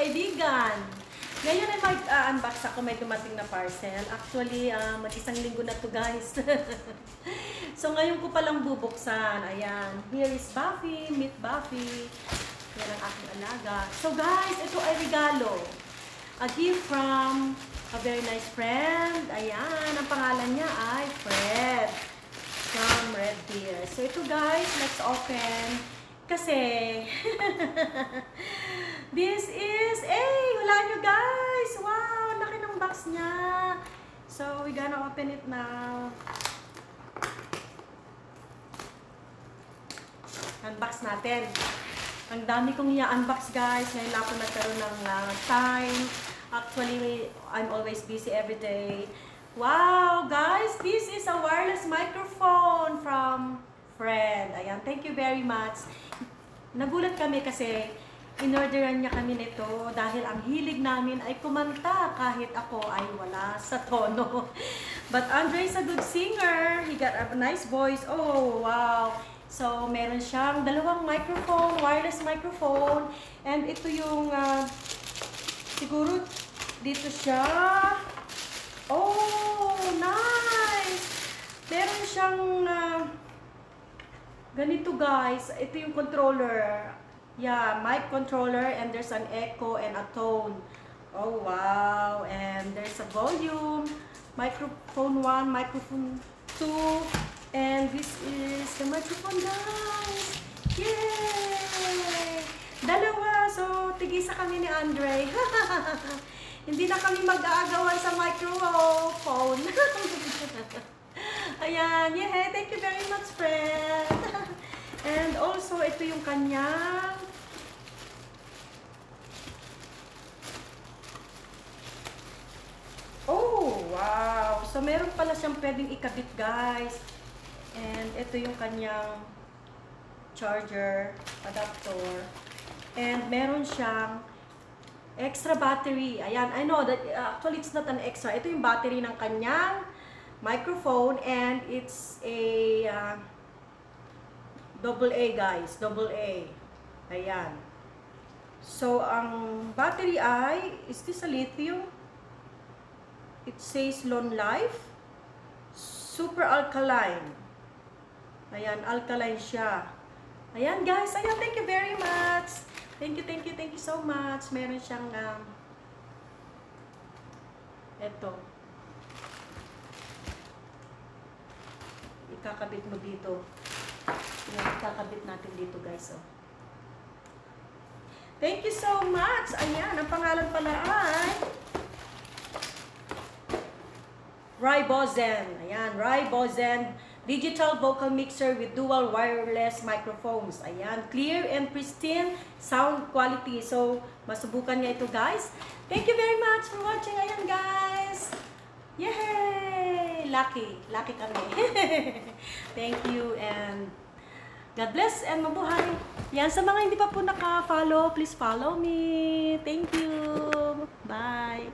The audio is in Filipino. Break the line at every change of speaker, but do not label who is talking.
kaibigan. Ngayon ay mag-unbox ako, may dumating na parcel. Actually, mag-isang linggo na to guys. So ngayon ko palang bubuksan. Ayan, here is Buffy, meet Buffy. Yan ang aking alaga. So guys, ito ay regalo. A gift from a very nice friend. Ayan, ang pangalan niya ay Fred. From Red Deer. So ito guys, let's open. Kasi, this is, wala nyo guys. Wow, laki ng box niya. So, we're gonna open it now. Unbox natin. Ang dami kong i-unbox guys. Ngayon ako nagkaroon ng time. Actually, I'm always busy every day. Wow, guys, this is a wireless microphone from Fred. Ayan, thank you very much. Nagulat kami kasi in-orderan niya kami nito dahil ang hilig namin ay kumanta kahit ako ay wala sa tono. But Andre is a good singer. He got a nice voice. Oh, wow. So, meron siyang dalawang microphone, wireless microphone. And ito yung, siguro dito siya. Oh, nice! Meron siyang ganito guys. Ito yung controller. Yeah, mic controller and there's an echo and a tone. Oh, wow. And there's a volume. Microphone 1, microphone 2. And this is the microphone guys. Yay! Dalawa. So, tigisa kami ni Andre. Hindi na kami mag-aagawan sa microphone. Ayan. Yeah, thank you very much, friend. And also, ito yung kanyang oh, wow. So, meron pala siyang pwedeng ikabit, guys. And ito yung kanyang charger, adapter. And meron siyang extra battery. Ayan, I know that actually it's not an extra. Ito yung battery ng kanyang microphone and it's a double A guys, double A. Ayan. So, ang battery ay, is this a lithium? It says Long Life. Super alkaline. Ayan, alkaline siya. Ayan guys, ayan, thank you very much. Thank you so much. Meron siyang, eto. Ikakabit mo dito. Yan, ikakabit natin dito guys, oh. Thank you so much. Ayan, ang pangalan pala ay Rybozen. Ayan, Rybozen digital vocal mixer with dual wireless microphones. Ayan, clear and pristine sound quality. So, masubukan niya ito guys. Thank you very much for watching. Ayan guys. Yay! Lucky kami. Thank you and God bless and mabuhay. Yan, sa mga hindi pa po naka-follow, please follow me. Thank you. Bye.